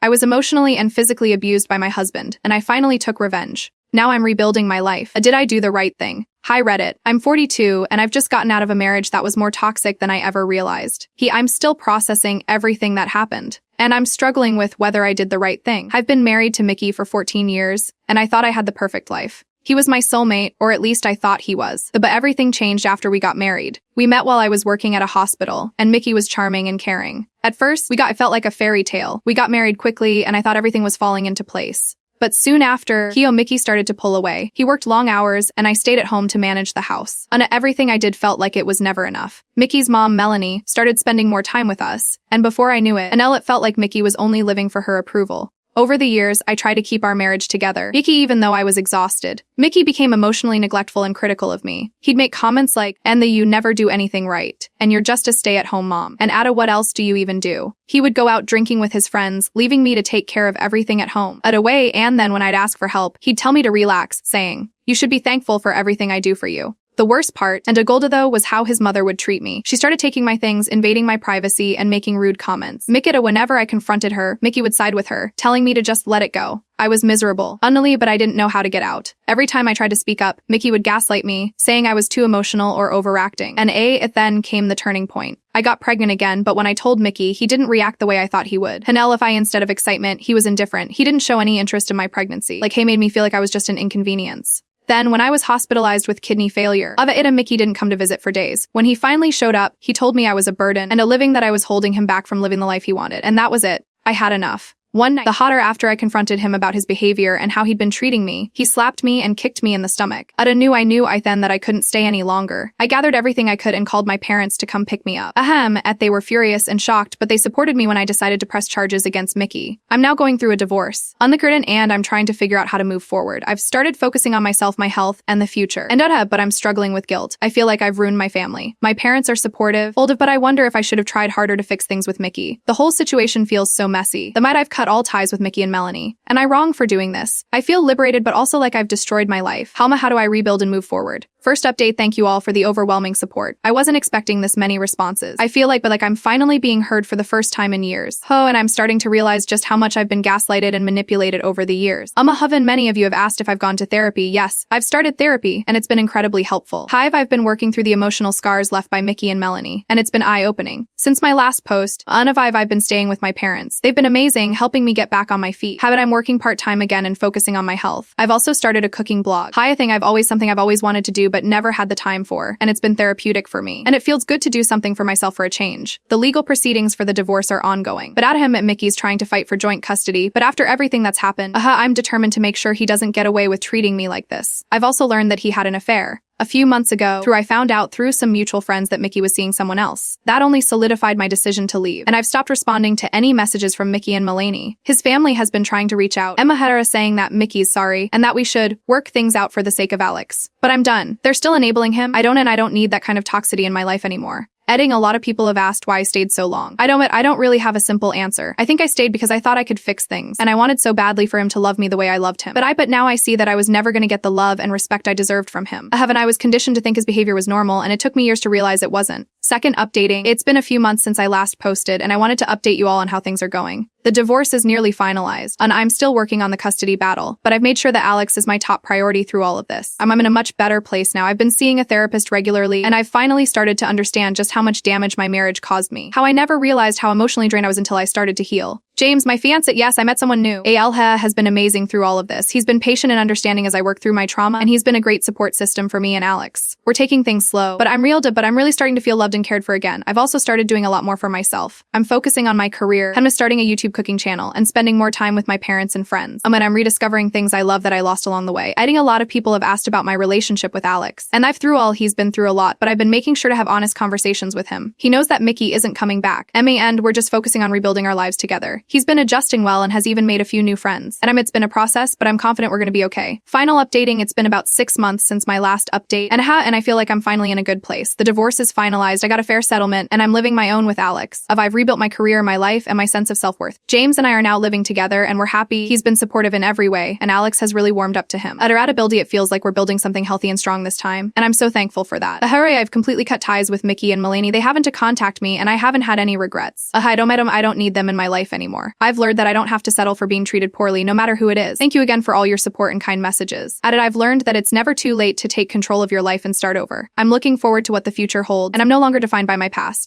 I was emotionally and physically abused by my husband, and I finally took revenge. Now I'm rebuilding my life. Did I do the right thing? Hi Reddit. I'm 42, and I've just gotten out of a marriage that was more toxic than I ever realized. I'm still processing everything that happened. And I'm struggling with whether I did the right thing. I've been married to Mickey for 14 years, and I thought I had the perfect life. He was my soulmate, or at least I thought he was. But everything changed after we got married. We met while I was working at a hospital, and Mickey was charming and caring. At first, it felt like a fairy tale. We got married quickly, and I thought everything was falling into place. But soon after, Mickey started to pull away. He worked long hours, and I stayed at home to manage the house. And everything I did felt like it was never enough. Mickey's mom, Melanie, started spending more time with us. And before I knew it, it felt like Mickey was only living for her approval. Over the years, I tried to keep our marriage together, even though I was exhausted. Mickey became emotionally neglectful and critical of me. He'd make comments like, "And you never do anything right. And you're just a stay-at-home mom. And Ada, what else do you even do?" He would go out drinking with his friends, leaving me to take care of everything at home. Away, and then when I'd ask for help, he'd tell me to relax, saying, "You should be thankful for everything I do for you." The worst part, and Agolda though, was how his mother would treat me. She started taking my things, invading my privacy, and making rude comments. Whenever I confronted her, Mickey would side with her, telling me to just let it go. I was miserable, but I didn't know how to get out. Every time I tried to speak up, Mickey would gaslight me, saying I was too emotional or overacting. It then came the turning point. I got pregnant again, but when I told Mickey, he didn't react the way I thought he would. Instead of excitement, he was indifferent. He didn't show any interest in my pregnancy. Made me feel like I was just an inconvenience. Then, when I was hospitalized with kidney failure, Mickey didn't come to visit for days. When he finally showed up, he told me I was a burden and a living that I was holding him back from living the life he wanted. And that was it. I had enough. One night, the hotter after I confronted him about his behavior and how he'd been treating me, he slapped me and kicked me in the stomach. I knew then that I couldn't stay any longer. I gathered everything I could and called my parents to come pick me up. They were furious and shocked, but they supported me when I decided to press charges against Mickey. I'm now going through a divorce. And I'm trying to figure out how to move forward. I've started focusing on myself, my health, and the future. But I'm struggling with guilt. I feel like I've ruined my family. My parents are supportive, but I wonder if I should have tried harder to fix things with Mickey. The whole situation feels so messy. I've cut all ties with Mickey and Melanie. And I'm wrong for doing this. I feel liberated, but also like I've destroyed my life. How do I rebuild and move forward? First update, thank you all for the overwhelming support. I wasn't expecting this many responses. I feel like I'm finally being heard for the first time in years. And I'm starting to realize just how much I've been gaslighted and manipulated over the years. Many of you have asked if I've gone to therapy. Yes, I've started therapy, and it's been incredibly helpful. I've been working through the emotional scars left by Mickey and Melanie, and it's been eye-opening. Since my last post, I've been staying with my parents. They've been amazing, helping me get back on my feet. I'm working part-time again and focusing on my health. I've also started a cooking blog. Something I've always wanted to do but never had the time for, and it's been therapeutic for me. And it feels good to do something for myself for a change. The legal proceedings for the divorce are ongoing. But Mickey's trying to fight for joint custody, but after everything that's happened, I'm determined to make sure he doesn't get away with treating me like this. I've also learned that he had an affair. A few months ago, I found out through some mutual friends that Mickey was seeing someone else. That only solidified my decision to leave, and I've stopped responding to any messages from Mickey and Melanie. His family has been trying to reach out, saying that Mickey's sorry, and that we should work things out for the sake of Alex. But I'm done. They're still enabling him. I don't need that kind of toxicity in my life anymore. A lot of people have asked why I stayed so long. I don't really have a simple answer. I think I stayed because I thought I could fix things, and I wanted so badly for him to love me the way I loved him. But now I see that I was never going to get the love and respect I deserved from him. I was conditioned to think his behavior was normal, and it took me years to realize it wasn't. Second, updating. It's been a few months since I last posted, and I wanted to update you all on how things are going. The divorce is nearly finalized, and I'm still working on the custody battle, but I've made sure that Alex is my top priority through all of this. I'm in a much better place now. I've been seeing a therapist regularly, and I've finally started to understand just how much damage my marriage caused me. How I never realized how emotionally drained I was until I started to heal. James, my fiancé, yes, I met someone new. Alha has been amazing through all of this. He's been patient and understanding as I work through my trauma, and he's been a great support system for me and Alex. We're taking things slow, but I'm really starting to feel loved and cared for again. I've also started doing a lot more for myself. I'm focusing on my career. I'm starting a YouTube cooking channel and spending more time with my parents and friends. I'm rediscovering things I love that I lost along the way. I think a lot of people have asked about my relationship with Alex, and he's been through a lot, but I've been making sure to have honest conversations with him. He knows that Mickey isn't coming back. We're just focusing on rebuilding our lives together. He's been adjusting well and has even made a few new friends. And it's been a process, but I'm confident we're going to be okay. Final updating, it's been about 6 months since my last update, and I feel like I'm finally in a good place. The divorce is finalized, I got a fair settlement, and I'm living my own with Alex. I've rebuilt my career, my life, and my sense of self-worth. James and I are now living together, and we're happy. He's been supportive in every way, and Alex has really warmed up to him. At our ability, it feels like we're building something healthy and strong this time, and I'm so thankful for that. I've completely cut ties with Mickey and Melanie. They haven't to contact me, and I haven't had any regrets. I don't need them in my life anymore. more. I've learned that I don't have to settle for being treated poorly, no matter who it is. Thank you again for all your support and kind messages. Added, I've learned that it's never too late to take control of your life and start over. I'm looking forward to what the future holds, and I'm no longer defined by my past.